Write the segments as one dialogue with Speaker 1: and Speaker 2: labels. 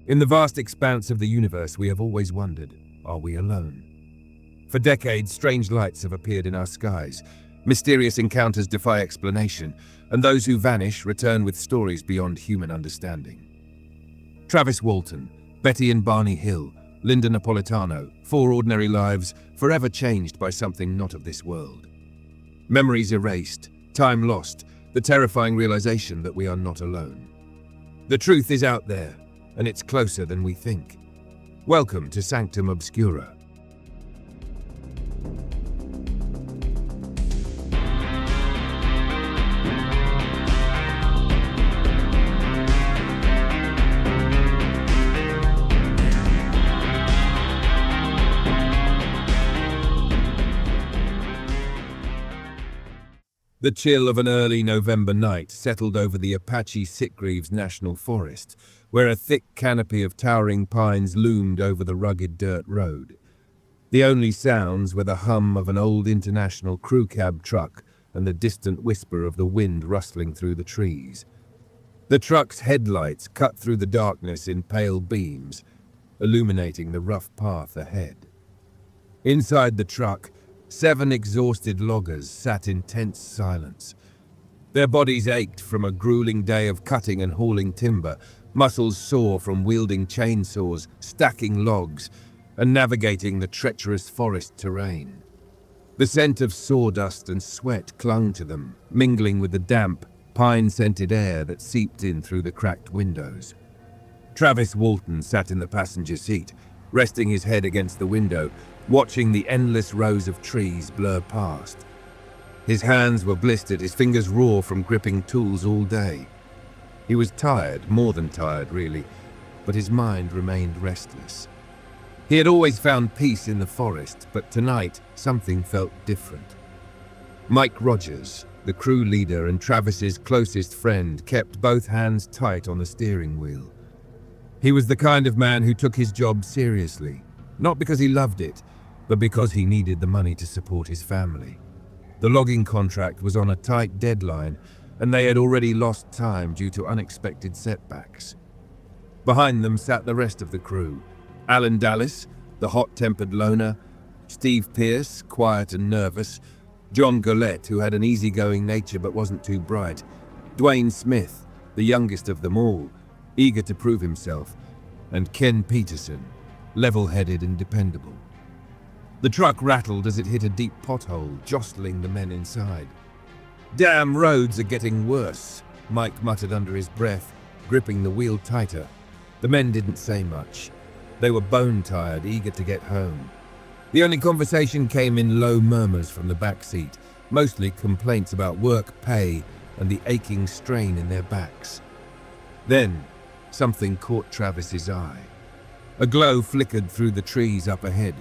Speaker 1: In the vast expanse of the universe, we have always wondered, are we alone? For decades, strange lights have appeared in our skies. Mysterious encounters defy explanation, and those who vanish return with stories beyond human understanding. Travis Walton, Betty and Barney Hill, Linda Napolitano, 4 ordinary lives forever changed by something not of this world. Memories erased, time lost, the terrifying realization that we are not alone. The truth is out there, and it's closer than we think. Welcome to Sanctum Obscura. The chill of an early November night settled over the Apache Sitgreaves National Forest, where a thick canopy of towering pines loomed over the rugged dirt road. The only sounds were the hum of an old international crew cab truck and the distant whisper of the wind rustling through the trees. The truck's headlights cut through the darkness in pale beams, illuminating the rough path ahead. Inside the truck, 7 exhausted loggers sat in tense silence. Their bodies ached from a grueling day of cutting and hauling timber, muscles sore from wielding chainsaws, stacking logs, and navigating the treacherous forest terrain. The scent of sawdust and sweat clung to them, mingling with the damp, pine-scented air that seeped in through the cracked windows. Travis Walton sat in the passenger seat, resting his head against the window, watching the endless rows of trees blur past. His hands were blistered, his fingers raw from gripping tools all day. He was tired, more than tired really, but his mind remained restless. He had always found peace in the forest, but tonight something felt different. Mike Rogers, the crew leader and Travis's closest friend, kept both hands tight on the steering wheel. He was the kind of man who took his job seriously, not because he loved it, but because he needed the money to support his family. The logging contract was on a tight deadline, and they had already lost time due to unexpected setbacks. Behind them sat the rest of the crew: Alan Dallas, the hot-tempered loner; Steve Pierce, quiet and nervous; John Gollett, who had an easygoing nature but wasn't too bright; Dwayne Smith, the youngest of them all, eager to prove himself; and Ken Peterson, level-headed and dependable. The truck rattled as it hit a deep pothole, jostling the men inside. "Damn roads are getting worse," Mike muttered under his breath, gripping the wheel tighter. The men didn't say much. They were bone-tired, eager to get home. The only conversation came in low murmurs from the back seat, mostly complaints about work, pay, and the aching strain in their backs. Then, something caught Travis's eye. A glow flickered through the trees up ahead.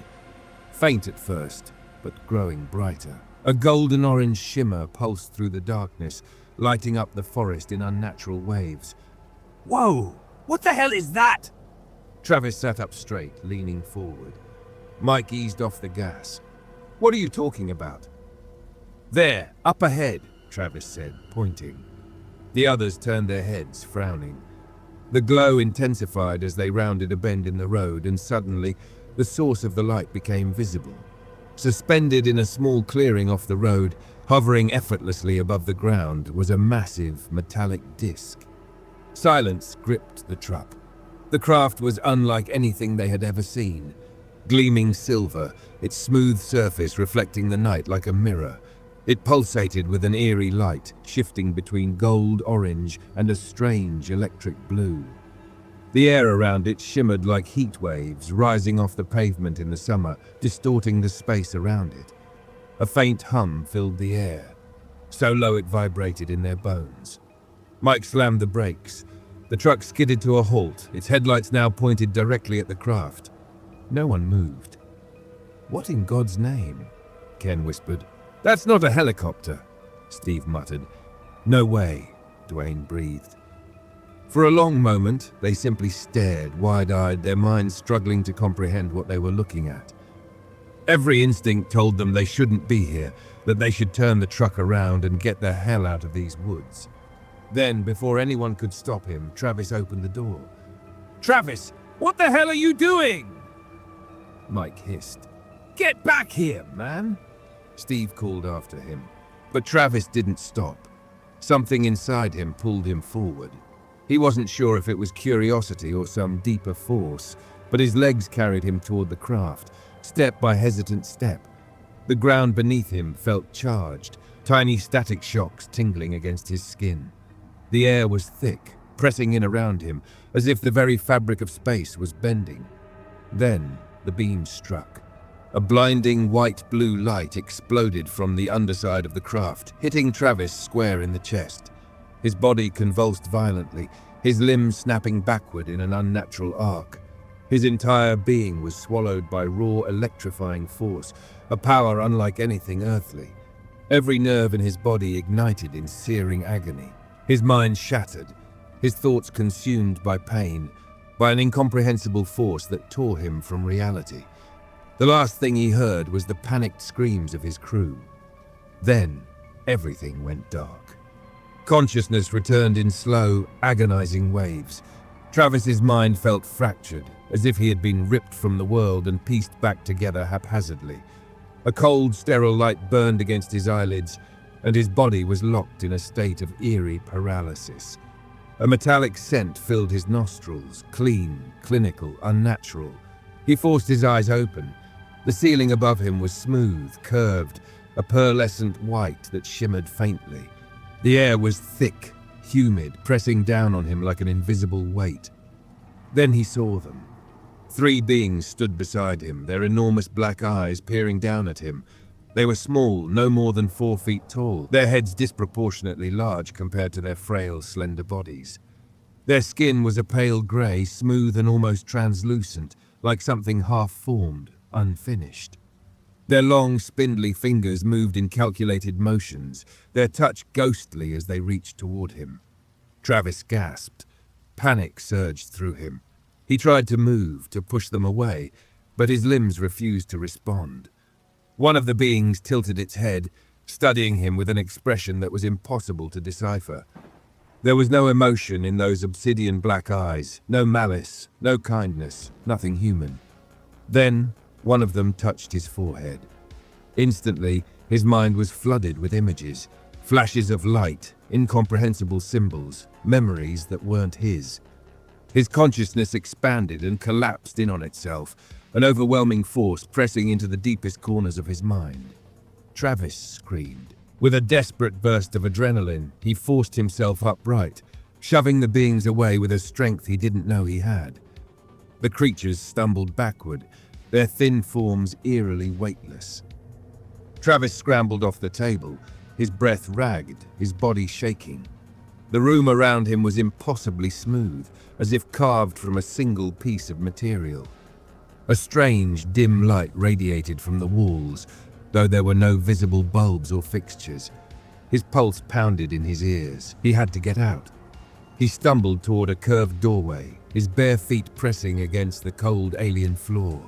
Speaker 1: Faint at first, but growing brighter. A golden-orange shimmer pulsed through the darkness, lighting up the forest in unnatural waves.
Speaker 2: Whoa! What the hell is that?
Speaker 1: Travis sat up straight, leaning forward. Mike eased off the gas. "What are you talking about?" "There, up ahead," Travis said, pointing. The others turned their heads, frowning. The glow intensified as they rounded a bend in the road, and suddenly the source of the light became visible. Suspended in a small clearing off the road, hovering effortlessly above the ground, was a massive metallic disc. Silence gripped the truck. The craft was unlike anything they had ever seen. Gleaming silver, its smooth surface reflecting the night like a mirror. It pulsated with an eerie light, shifting between gold, orange, and a strange electric blue. The air around it shimmered like heat waves rising off the pavement in the summer, distorting the space around it. A faint hum filled the air, so low it vibrated in their bones. Mike slammed the brakes. The truck skidded to a halt, its headlights now pointed directly at the craft. No one moved. "What in God's name?" Ken whispered. "That's not a helicopter," Steve muttered. "No way," Dwayne breathed. For a long moment, they simply stared, wide-eyed, their minds struggling to comprehend what they were looking at. Every instinct told them they shouldn't be here, that they should turn the truck around and get the hell out of these woods. Then, before anyone could stop him, Travis opened the door.
Speaker 2: Travis, what the hell are you doing?
Speaker 1: Mike hissed.
Speaker 2: Get back here, man.
Speaker 1: Steve called after him, but Travis didn't stop. Something inside him pulled him forward. He wasn't sure if it was curiosity or some deeper force, but his legs carried him toward the craft, step by hesitant step. The ground beneath him felt charged, tiny static shocks tingling against his skin. The air was thick, pressing in around him, as if the very fabric of space was bending. Then the beam struck. A blinding white-blue light exploded from the underside of the craft, hitting Travis square in the chest. His body convulsed violently, his limbs snapping backward in an unnatural arc. His entire being was swallowed by raw, electrifying force, a power unlike anything earthly. Every nerve in his body ignited in searing agony. His mind shattered, his thoughts consumed by pain, by an incomprehensible force that tore him from reality. The last thing he heard was the panicked screams of his crew. Then, everything went dark. Consciousness returned in slow, agonizing waves. Travis's mind felt fractured, as if he had been ripped from the world and pieced back together haphazardly. A cold, sterile light burned against his eyelids, and his body was locked in a state of eerie paralysis. A metallic scent filled his nostrils, clean, clinical, unnatural. He forced his eyes open. The ceiling above him was smooth, curved, a pearlescent white that shimmered faintly. The air was thick, humid, pressing down on him like an invisible weight. Then he saw them. 3 beings stood beside him, their enormous black eyes peering down at him. They were small, no more than 4 feet tall, their heads disproportionately large compared to their frail, slender bodies. Their skin was a pale grey, smooth and almost translucent, like something half-formed, unfinished. Their long, spindly fingers moved in calculated motions, their touch ghostly as they reached toward him. Travis gasped. Panic surged through him. He tried to move, to push them away, but his limbs refused to respond. One of the beings tilted its head, studying him with an expression that was impossible to decipher. There was no emotion in those obsidian black eyes, no malice, no kindness, nothing human. Then, one of them touched his forehead. Instantly, his mind was flooded with images, flashes of light, incomprehensible symbols, memories that weren't his. His consciousness expanded and collapsed in on itself, an overwhelming force pressing into the deepest corners of his mind. Travis screamed. With a desperate burst of adrenaline, he forced himself upright, shoving the beings away with a strength he didn't know he had. The creatures stumbled backward, their thin forms eerily weightless. Travis scrambled off the table, his breath ragged, his body shaking. The room around him was impossibly smooth, as if carved from a single piece of material. A strange, dim light radiated from the walls, though there were no visible bulbs or fixtures. His pulse pounded in his ears. He had to get out. He stumbled toward a curved doorway, his bare feet pressing against the cold alien floor.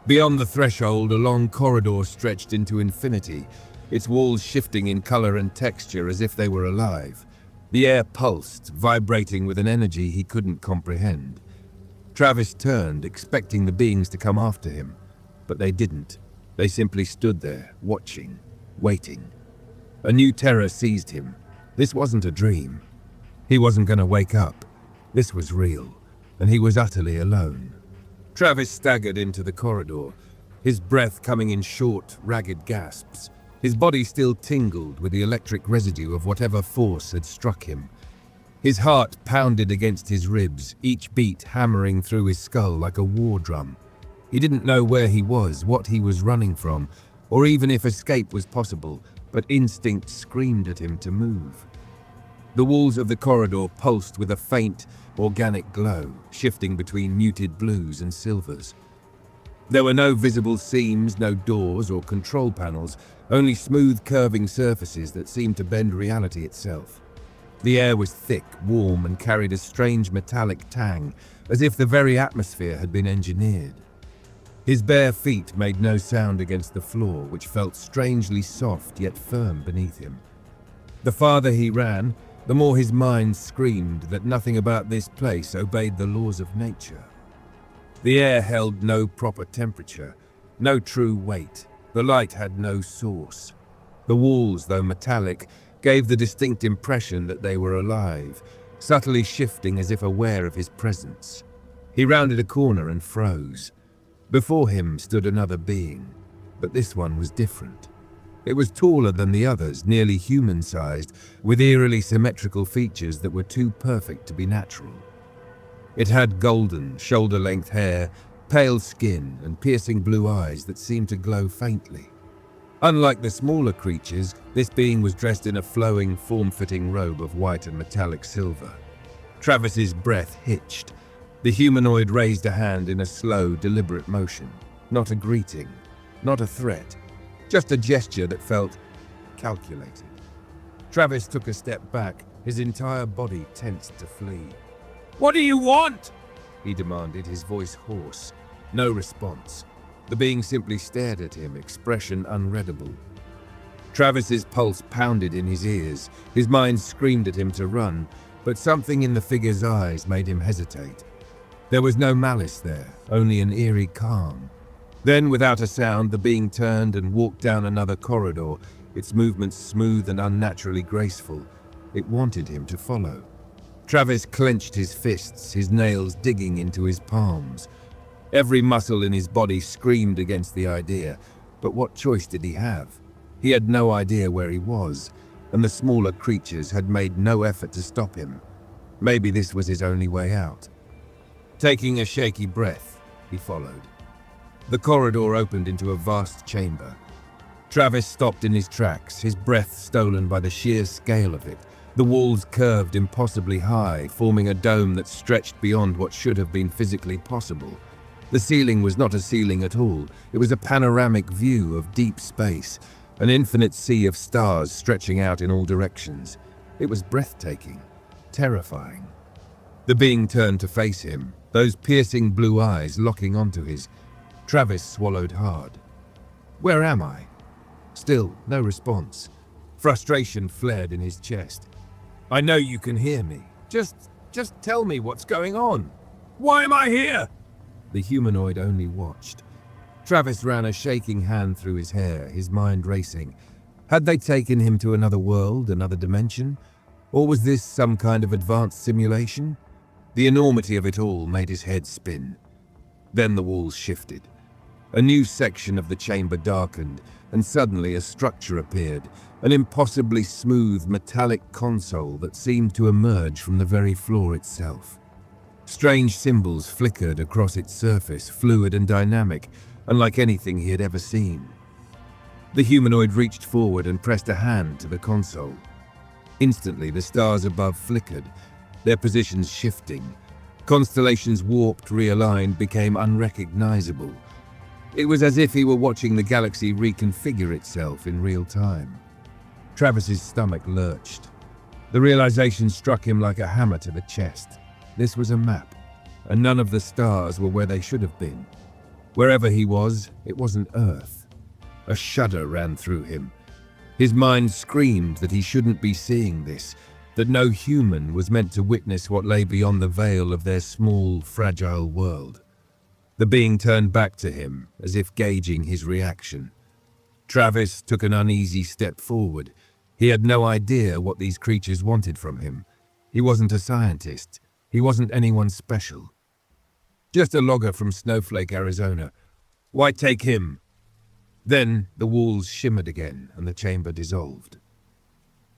Speaker 1: Beyond the threshold, a long corridor stretched into infinity, its walls shifting in color and texture as if they were alive. The air pulsed, vibrating with an energy he couldn't comprehend. Travis turned, expecting the beings to come after him, but they didn't. They simply stood there, watching, waiting. A new terror seized him. This wasn't a dream. He wasn't going to wake up. This was real, and he was utterly alone. Travis staggered into the corridor, his breath coming in short, ragged gasps. His body still tingled with the electric residue of whatever force had struck him. His heart pounded against his ribs, each beat hammering through his skull like a war drum. He didn't know where he was, what he was running from, or even if escape was possible, but instinct screamed at him to move. The walls of the corridor pulsed with a faint, organic glow, shifting between muted blues and silvers. There were no visible seams, no doors or control panels, only smooth curving surfaces that seemed to bend reality itself. The air was thick, warm, and carried a strange metallic tang, as if the very atmosphere had been engineered. His bare feet made no sound against the floor, which felt strangely soft yet firm beneath him. The farther he ran, the more his mind screamed that nothing about this place obeyed the laws of nature. The air held no proper temperature, no true weight. The light had no source. The walls, though metallic, gave the distinct impression that they were alive, subtly shifting as if aware of his presence. He rounded a corner and froze. Before him stood another being, but this one was different. It was taller than the others, nearly human-sized, with eerily symmetrical features that were too perfect to be natural. It had golden, shoulder-length hair, pale skin, and piercing blue eyes that seemed to glow faintly. Unlike the smaller creatures, this being was dressed in a flowing, form-fitting robe of white and metallic silver. Travis's breath hitched. The humanoid raised a hand in a slow, deliberate motion. Not a greeting, not a threat, just a gesture that felt calculated. Travis took a step back, his entire body tensed to flee.
Speaker 2: What do you want?
Speaker 1: He demanded, his voice hoarse. No response. The being simply stared at him, expression unreadable. Travis's pulse pounded in his ears. His mind screamed at him to run, but something in the figure's eyes made him hesitate. There was no malice there, only an eerie calm. Then, without a sound, the being turned and walked down another corridor, its movements smooth and unnaturally graceful. It wanted him to follow. Travis clenched his fists, his nails digging into his palms. Every muscle in his body screamed against the idea, but what choice did he have? He had no idea where he was, and the smaller creatures had made no effort to stop him. Maybe this was his only way out. Taking a shaky breath, he followed. The corridor opened into a vast chamber. Travis stopped in his tracks, his breath stolen by the sheer scale of it. The walls curved impossibly high, forming a dome that stretched beyond what should have been physically possible. The ceiling was not a ceiling at all. It was a panoramic view of deep space, an infinite sea of stars stretching out in all directions. It was breathtaking, terrifying. The being turned to face him, those piercing blue eyes locking onto his. Travis swallowed hard. Where am I? Still, no response. Frustration flared in his chest. I know you can hear me. Just tell me what's going on.
Speaker 2: Why am I here?
Speaker 1: The humanoid only watched. Travis ran a shaking hand through his hair, his mind racing. Had they taken him to another world, another dimension? Or was this some kind of advanced simulation? The enormity of it all made his head spin. Then the walls shifted. A new section of the chamber darkened, and suddenly a structure appeared, an impossibly smooth metallic console that seemed to emerge from the very floor itself. Strange symbols flickered across its surface, fluid and dynamic, unlike anything he had ever seen. The humanoid reached forward and pressed a hand to the console. Instantly, the stars above flickered, their positions shifting. Constellations warped, realigned, became unrecognizable. It was as if he were watching the galaxy reconfigure itself in real time. Travis's stomach lurched. The realization struck him like a hammer to the chest. This was a map, and none of the stars were where they should have been. Wherever he was, it wasn't Earth. A shudder ran through him. His mind screamed that he shouldn't be seeing this, that no human was meant to witness what lay beyond the veil of their small, fragile world. The being turned back to him, as if gauging his reaction. Travis took an uneasy step forward. He had no idea what these creatures wanted from him. He wasn't a scientist. He wasn't anyone special. Just a logger from Snowflake, Arizona. Why take him? Then the walls shimmered again, and the chamber dissolved.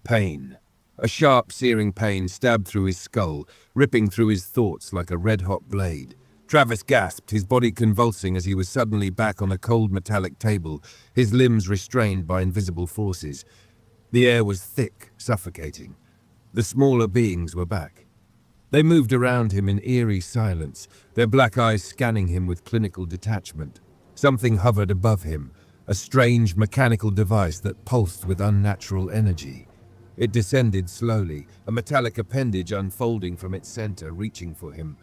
Speaker 1: Pain. A sharp, searing pain stabbed through his skull, ripping through his thoughts like a red-hot blade. Travis gasped, his body convulsing as he was suddenly back on a cold metallic table, his limbs restrained by invisible forces. The air was thick, suffocating. The smaller beings were back. They moved around him in eerie silence, their black eyes scanning him with clinical detachment. Something hovered above him, a strange mechanical device that pulsed with unnatural energy. It descended slowly, a metallic appendage unfolding from its center, reaching for him.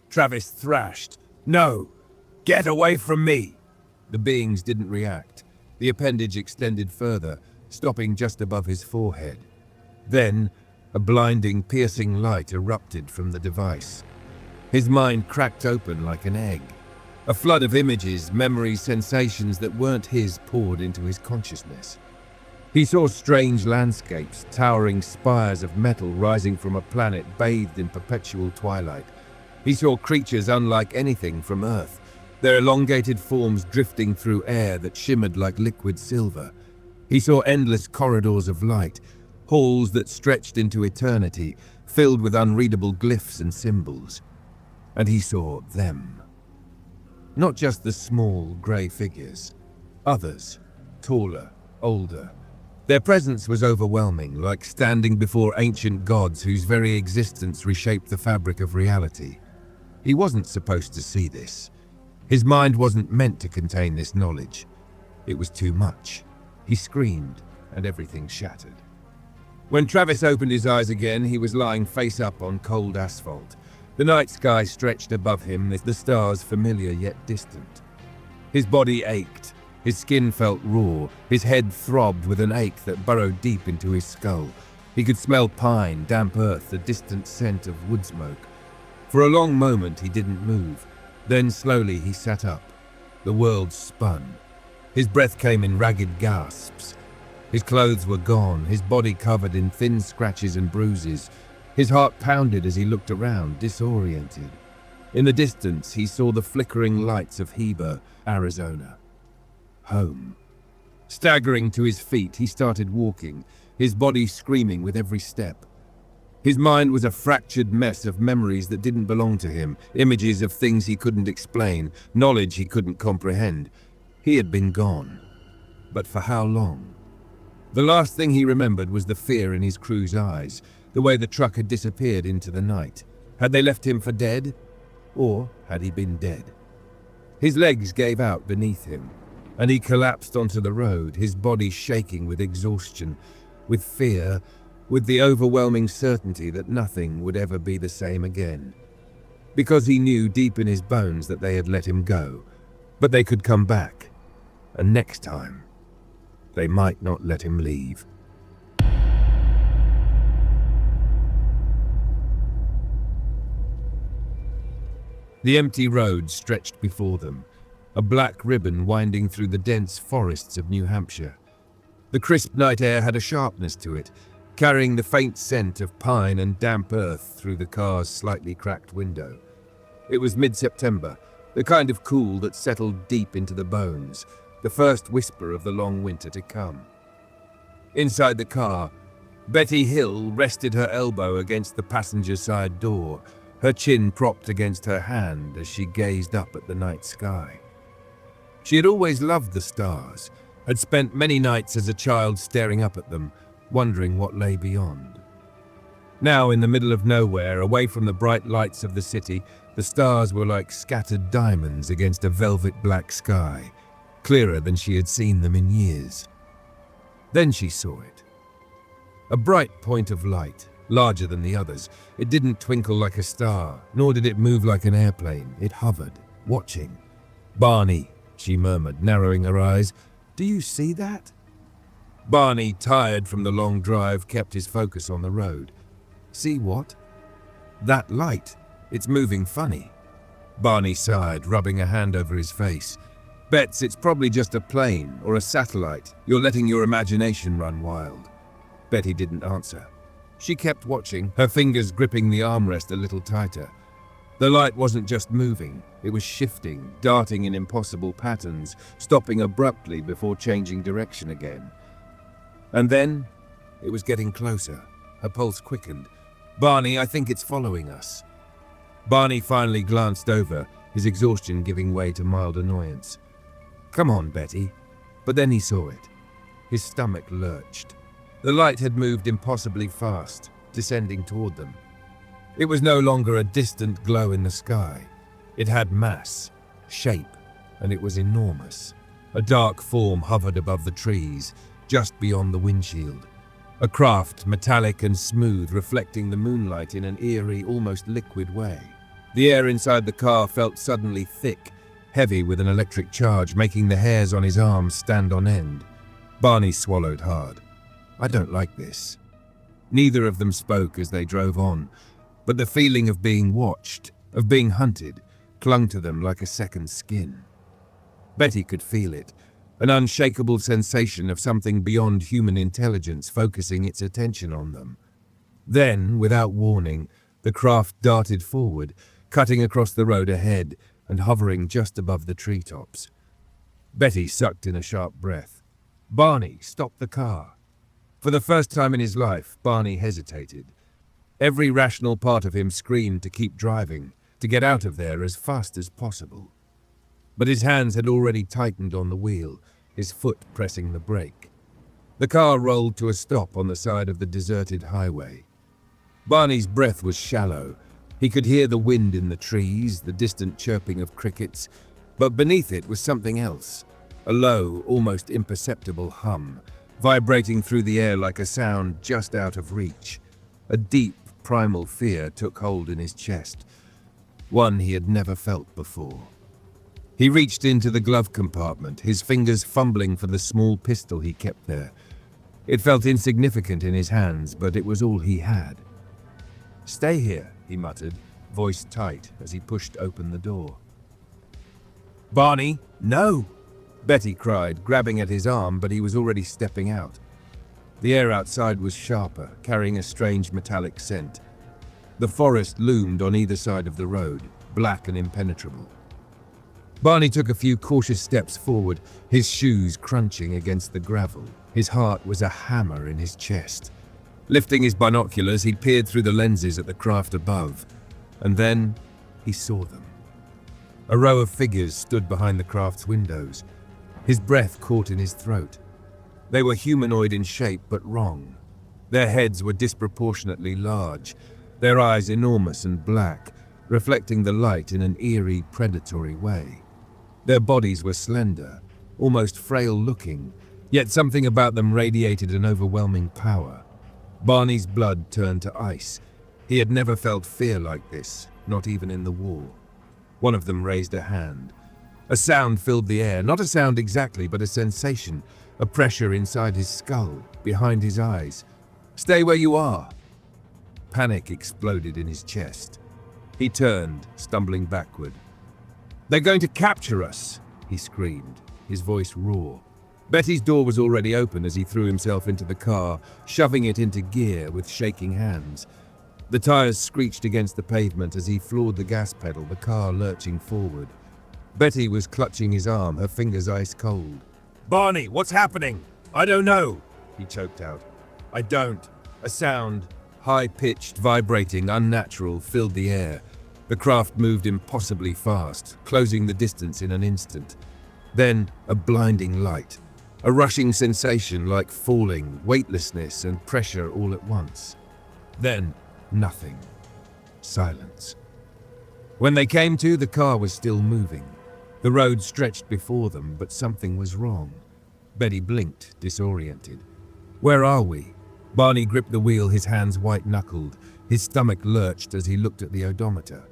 Speaker 1: Travis thrashed. No! Get away from me! The beings didn't react. The appendage extended further, stopping just above his forehead. Then, A blinding, piercing light erupted from the device. His mind cracked open like an egg. A flood of images, memories, sensations that weren't his poured into his consciousness. He saw strange landscapes, towering spires of metal rising from a planet bathed in perpetual twilight. He saw creatures unlike anything from Earth, their elongated forms drifting through air that shimmered like liquid silver. He saw endless corridors of light, halls that stretched into eternity, filled with unreadable glyphs and symbols. And he saw them. Not just the small, grey figures. Others, taller, older. Their presence was overwhelming, like standing before ancient gods whose very existence reshaped the fabric of reality. He wasn't supposed to see this. His mind wasn't meant to contain this knowledge. It was too much. He screamed, and everything shattered. When Travis opened his eyes again, he was lying face up on cold asphalt. The night sky stretched above him, the stars familiar yet distant. His body ached. His skin felt raw. His head throbbed with an ache that burrowed deep into his skull. He could smell pine, damp earth, the distant scent of wood smoke. For a long moment he didn't move. Then slowly he sat up. The world spun. His breath came in ragged gasps. His clothes were gone, his body covered in thin scratches and bruises. His heart pounded as he looked around, disoriented. In the distance, he saw the flickering lights of Heber, Arizona. Home. Staggering to his feet, he started walking, his body screaming with every step. His mind was a fractured mess of memories that didn't belong to him, images of things he couldn't explain, knowledge he couldn't comprehend. He had been gone. But for how long? The last thing he remembered was the fear in his crew's eyes, the way the truck had disappeared into the night. Had they left him for dead? Or had he been dead? His legs gave out beneath him, and he collapsed onto the road, his body shaking with exhaustion, with fear, with the overwhelming certainty that nothing would ever be the same again. Because he knew deep in his bones that they had let him go, but they could come back, and next time, they might not let him leave. The empty road stretched before them, a black ribbon winding through the dense forests of New Hampshire. The crisp night air had a sharpness to it, carrying the faint scent of pine and damp earth through the car's slightly cracked window. It was mid-September, the kind of cool that settled deep into the bones, the first whisper of the long winter to come. Inside the car, Betty Hill rested her elbow against the passenger side door, her chin propped against her hand as she gazed up at the night sky. She had always loved the stars, had spent many nights as a child staring up at them, wondering what lay beyond. Now, in the middle of nowhere, away from the bright lights of the city, the stars were like scattered diamonds against a velvet black sky, clearer than she had seen them in years. Then she saw it. A bright point of light, larger than the others. It didn't twinkle like a star, nor did it move like an airplane. It hovered, watching. "Barney," she murmured, narrowing her eyes. "Do you see that?" Barney, tired from the long drive, kept his focus on the road. "See what?" "That light. It's moving funny." Barney sighed, rubbing a hand over his face. "Bets it's probably just a plane or a satellite. You're letting your imagination run wild." Betty didn't answer. She kept watching, her fingers gripping the armrest a little tighter. The light wasn't just moving, it was shifting, darting in impossible patterns, stopping abruptly before changing direction again. And then, it was getting closer. Her pulse quickened. "Barney, I think it's following us." Barney finally glanced over, his exhaustion giving way to mild annoyance. "Come on, Betty." But then he saw it. His stomach lurched. The light had moved impossibly fast, descending toward them. It was no longer a distant glow in the sky. It had mass, shape, and it was enormous. A dark form hovered above the trees, just beyond the windshield. A craft, metallic and smooth, reflecting the moonlight in an eerie, almost liquid way. The air inside the car felt suddenly thick, heavy with an electric charge, making the hairs on his arms stand on end. Barney swallowed hard. "I don't like this." Neither of them spoke as they drove on, but the feeling of being watched, of being hunted, clung to them like a second skin. Betty could feel it, an unshakable sensation of something beyond human intelligence focusing its attention on them. Then, without warning, the craft darted forward, cutting across the road ahead and hovering just above the treetops. Betty sucked in a sharp breath. Barney stopped the car. For the first time in his life, Barney hesitated. Every rational part of him screamed to keep driving, to get out of there as fast as possible. But his hands had already tightened on the wheel, his foot pressing the brake. The car rolled to a stop on the side of the deserted highway. Barney's breath was shallow. He could hear the wind in the trees, the distant chirping of crickets, but beneath it was something else, a low, almost imperceptible hum, vibrating through the air like a sound just out of reach. A deep, primal fear took hold in his chest, one he had never felt before. He reached into the glove compartment, his fingers fumbling for the small pistol he kept there. It felt insignificant in his hands, but it was all he had. "Stay here," he muttered, voice tight as he pushed open the door. "Barney, no!" Betty cried, grabbing at his arm, but he was already stepping out. The air outside was sharper, carrying a strange metallic scent. The forest loomed on either side of the road, black and impenetrable. Barney took a few cautious steps forward, his shoes crunching against the gravel. His heart was a hammer in his chest. Lifting his binoculars, he peered through the lenses at the craft above, and then he saw them. A row of figures stood behind the craft's windows. His breath caught in his throat. They were humanoid in shape, but wrong. Their heads were disproportionately large, their eyes enormous and black, reflecting the light in an eerie, predatory way. Their bodies were slender, almost frail-looking, yet something about them radiated an overwhelming power. Barney's blood turned to ice. He had never felt fear like this, not even in the war. One of them raised a hand. A sound filled the air, not a sound exactly, but a sensation, a pressure inside his skull, behind his eyes. "Stay where you are!" Panic exploded in his chest. He turned, stumbling backward. "They're going to capture us!" he screamed, his voice raw. Betty's door was already open as he threw himself into the car, shoving it into gear with shaking hands. The tires screeched against the pavement as he floored the gas pedal, the car lurching forward. Betty was clutching his arm, her fingers ice cold. "Barney, what's happening?" "I don't know," he choked out. "I don't." A sound, high-pitched, vibrating, unnatural, filled the air. The craft moved impossibly fast, closing the distance in an instant. Then, a blinding light. A rushing sensation like falling, weightlessness and pressure all at once. Then, nothing. Silence. When they came to, the car was still moving. The road stretched before them, but something was wrong. Betty blinked, disoriented. "Where are we?" Barney gripped the wheel, his hands white-knuckled. His stomach lurched as he looked at the odometer.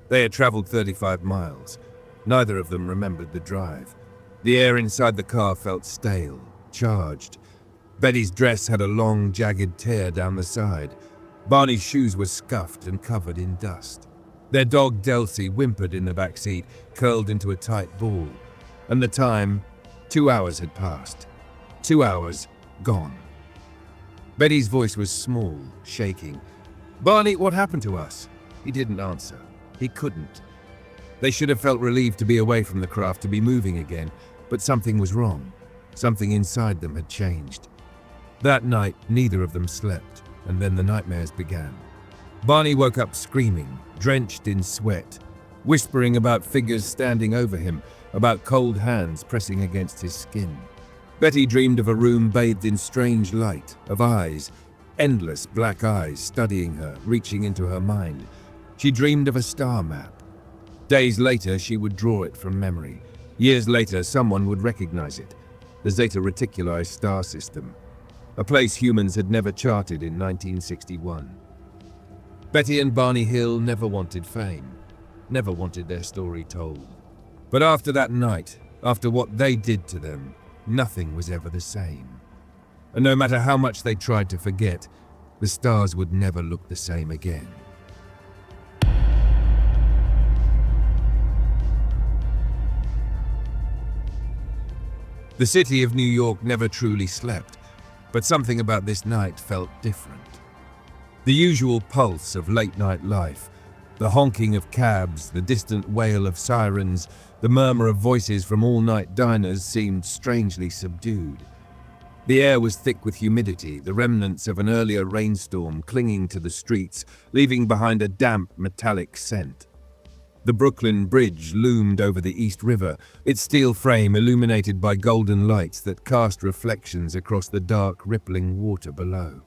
Speaker 1: They had traveled 35 miles. Neither of them remembered the drive. The air inside the car felt stale, charged. Betty's dress had a long, jagged tear down the side. Barney's shoes were scuffed and covered in dust. Their dog Delcy whimpered in the back seat, curled into a tight ball. And the time, 2 hours had passed. 2 hours, gone. Betty's voice was small, shaking. "Barney, what happened to us?" He didn't answer. He couldn't. They should have felt relieved to be away from the craft, to be moving again, but something was wrong. Something inside them had changed. That night, neither of them slept, and then the nightmares began. Barney woke up screaming, drenched in sweat, whispering about figures standing over him, about cold hands pressing against his skin. Betty dreamed of a room bathed in strange light, of eyes, endless black eyes studying her, reaching into her mind. She dreamed of a star map. Days later, she would draw it from memory. Years later, someone would recognize it. The Zeta Reticuli star system, a place humans had never charted in 1961. Betty and Barney Hill never wanted fame, never wanted their story told. But after that night, after what they did to them, nothing was ever the same. And no matter how much they tried to forget, The stars would never look the same again. The city of New York never truly slept, but something about this night felt different. The usual pulse of late-night life, the honking of cabs, the distant wail of sirens, the murmur of voices from all-night diners seemed strangely subdued. The air was thick with humidity, the remnants of an earlier rainstorm clinging to the streets, leaving behind a damp, metallic scent. The Brooklyn Bridge loomed over the East River, its steel frame illuminated by golden lights that cast reflections across the dark, rippling water below.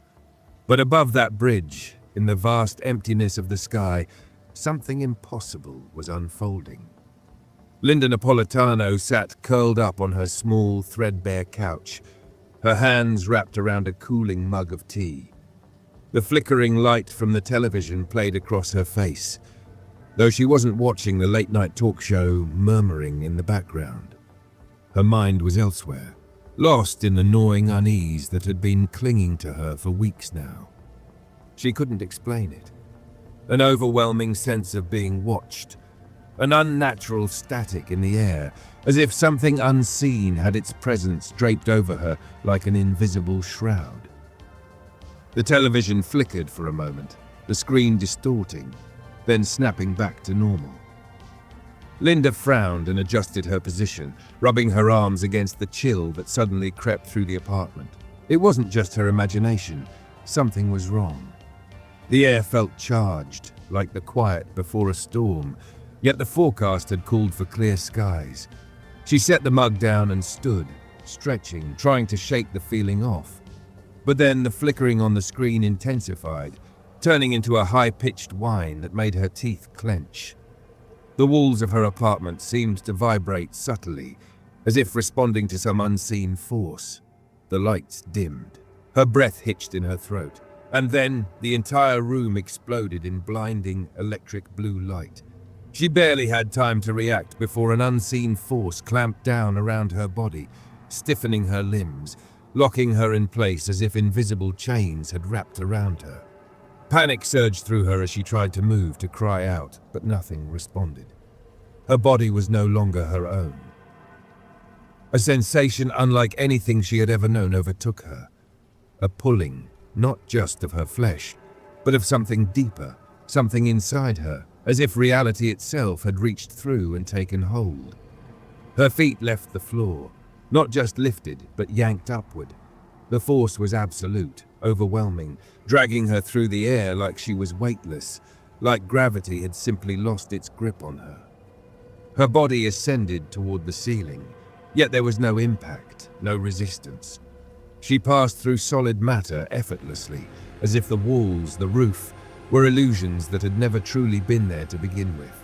Speaker 1: But above that bridge, in the vast emptiness of the sky, something impossible was unfolding. Linda Napolitano sat curled up on her small, threadbare couch, her hands wrapped around a cooling mug of tea. The flickering light from the television played across her face, though she wasn't watching the late-night talk show murmuring in the background. Her mind was elsewhere, lost in the gnawing unease that had been clinging to her for weeks now. She couldn't explain it. An overwhelming sense of being watched, an unnatural static in the air, as if something unseen had its presence draped over her like an invisible shroud. The television flickered for a moment, the screen distorting, then snapping back to normal. Linda frowned and adjusted her position, rubbing her arms against the chill that suddenly crept through the apartment. It wasn't just her imagination. Something was wrong. The air felt charged, like the quiet before a storm, yet the forecast had called for clear skies. She set the mug down and stood, stretching, trying to shake the feeling off. But then the flickering on the screen intensified, turning into a high-pitched whine that made her teeth clench. The walls of her apartment seemed to vibrate subtly, as if responding to some unseen force. The lights dimmed. Her breath hitched in her throat, and then the entire room exploded in blinding electric blue light. She barely had time to react before an unseen force clamped down around her body, stiffening her limbs, locking her in place as if invisible chains had wrapped around her. Panic surged through her as she tried to move, to cry out, but nothing responded. Her body was no longer her own. A sensation unlike anything she had ever known overtook her. A pulling, not just of her flesh, but of something deeper, something inside her, as if reality itself had reached through and taken hold. Her feet left the floor, not just lifted, but yanked upward. The force was absolute, overwhelming, dragging her through the air like she was weightless, like gravity had simply lost its grip on her. Her body ascended toward the ceiling, yet there was no impact, no resistance. She passed through solid matter effortlessly, as if the walls, the roof, were illusions that had never truly been there to begin with.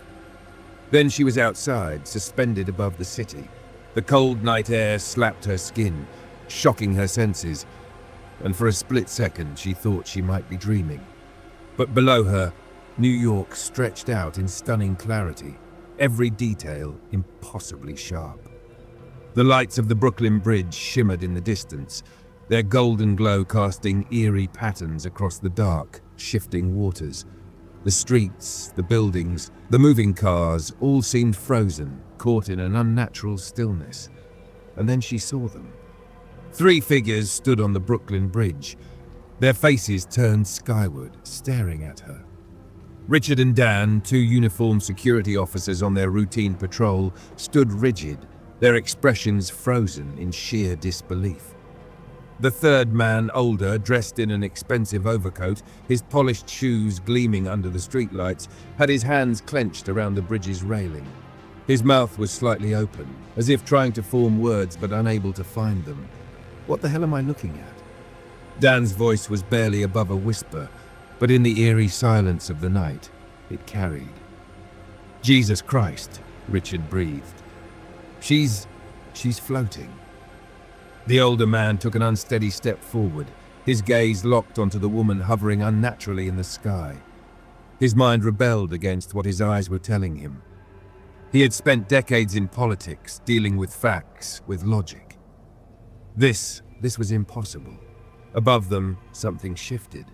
Speaker 1: Then she was outside, suspended above the city. The cold night air slapped her skin, shocking her senses, and for a split second she thought she might be dreaming. But below her, New York stretched out in stunning clarity, every detail impossibly sharp. The lights of the Brooklyn Bridge shimmered in the distance, their golden glow casting eerie patterns across the dark, shifting waters. The streets, the buildings, the moving cars all seemed frozen, caught in an unnatural stillness. And then she saw them. 3 figures stood on the Brooklyn Bridge, their faces turned skyward, staring at her. Richard and Dan, 2 uniformed security officers on their routine patrol, stood rigid, their expressions frozen in sheer disbelief. The third man, older, dressed in an expensive overcoat, his polished shoes gleaming under the streetlights, had his hands clenched around the bridge's railing. His mouth was slightly open, as if trying to form words but unable to find them. "What the hell am I looking at?" Dan's voice was barely above a whisper, but in the eerie silence of the night, it carried. "Jesus Christ," Richard breathed. She's floating." The older man took an unsteady step forward, his gaze locked onto the woman hovering unnaturally in the sky. His mind rebelled against what his eyes were telling him. He had spent decades in politics, dealing with facts, with logic. This was impossible. Above them, something shifted.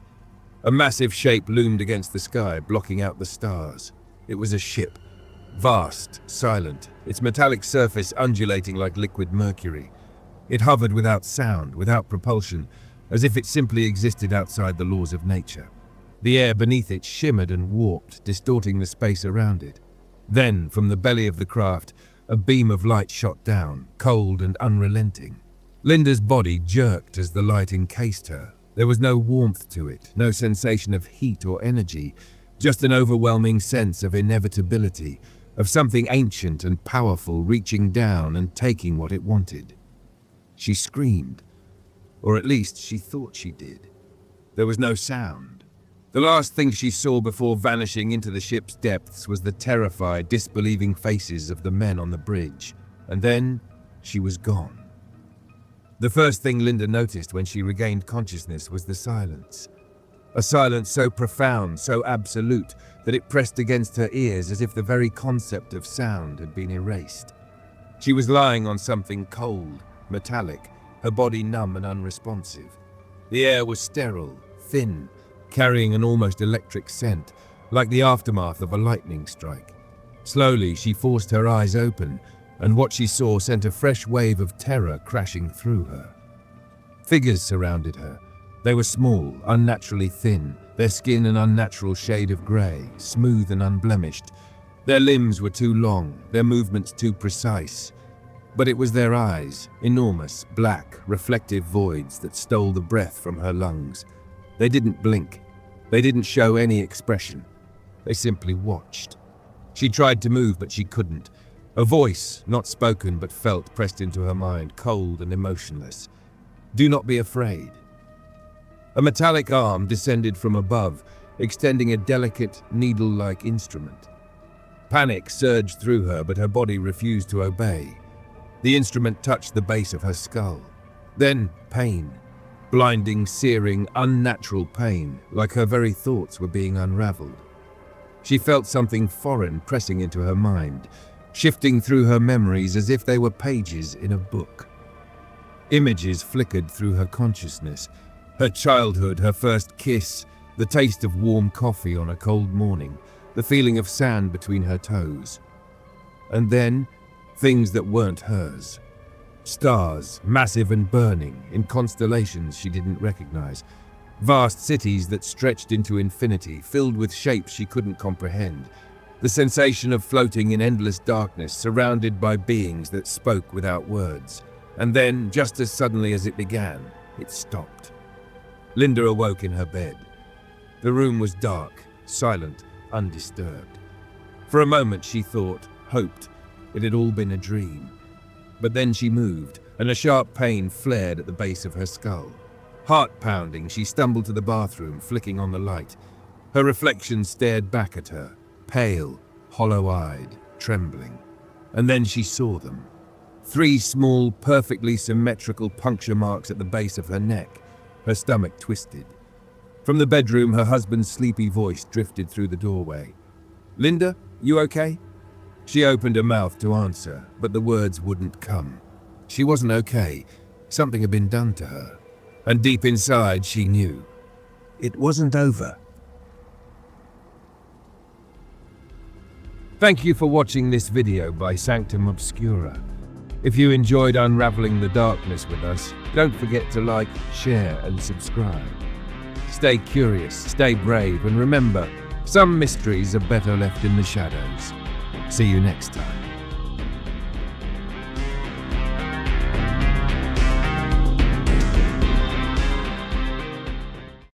Speaker 1: A massive shape loomed against the sky, blocking out the stars. It was a ship. Vast, silent, its metallic surface undulating like liquid mercury. It hovered without sound, without propulsion, as if it simply existed outside the laws of nature. The air beneath it shimmered and warped, distorting the space around it. Then, from the belly of the craft, a beam of light shot down, cold and unrelenting. Linda's body jerked as the light encased her. There was no warmth to it, no sensation of heat or energy, just an overwhelming sense of inevitability, of something ancient and powerful reaching down and taking what it wanted. She screamed, or at least she thought she did. There was no sound. The last thing she saw before vanishing into the ship's depths was the terrified, disbelieving faces of the men on the bridge, and then she was gone. The first thing Linda noticed when she regained consciousness was the silence. A silence so profound, so absolute, that it pressed against her ears as if the very concept of sound had been erased. She was lying on something cold, metallic, her body numb and unresponsive. The air was sterile, thin, carrying an almost electric scent, like the aftermath of a lightning strike. Slowly, she forced her eyes open, and what she saw sent a fresh wave of terror crashing through her. Figures surrounded her. They were small, unnaturally thin, their skin an unnatural shade of grey, smooth and unblemished. Their limbs were too long, their movements too precise. But it was their eyes, enormous, black, reflective voids that stole the breath from her lungs. They didn't blink. They didn't show any expression. They simply watched. She tried to move, but she couldn't. A voice, not spoken but felt, pressed into her mind, cold and emotionless. Do not be afraid. A metallic arm descended from above, extending a delicate, needle-like instrument. Panic surged through her, but her body refused to obey. The instrument touched the base of her skull. Then pain. Blinding, searing, unnatural pain, like her very thoughts were being unraveled. She felt something foreign pressing into her mind, shifting through her memories as if they were pages in a book. Images flickered through her consciousness. Her childhood, her first kiss, the taste of warm coffee on a cold morning, the feeling of sand between her toes. And then, things that weren't hers. Stars, massive and burning, in constellations she didn't recognize. Vast cities that stretched into infinity, filled with shapes she couldn't comprehend. The sensation of floating in endless darkness, surrounded by beings that spoke without words. And then, just as suddenly as it began, it stopped. Linda awoke in her bed. The room was dark, silent, undisturbed. For a moment she thought, hoped, it had all been a dream. But then she moved, and a sharp pain flared at the base of her skull. Heart pounding, she stumbled to the bathroom, flicking on the light. Her reflection stared back at her, pale, hollow-eyed, trembling. And then she saw them. 3 small, perfectly symmetrical puncture marks at the base of her neck. Her stomach twisted. From the bedroom, her husband's sleepy voice drifted through the doorway. "Linda, you okay?" She opened her mouth to answer, but the words wouldn't come. She wasn't okay. Something had been done to her. And deep inside, she knew. It wasn't over. Thank you for watching this video by Sanctum Obscura. If you enjoyed unraveling the darkness with us, don't forget to like, share, and subscribe. Stay curious, stay brave, and remember, some mysteries are better left in the shadows. See you next time.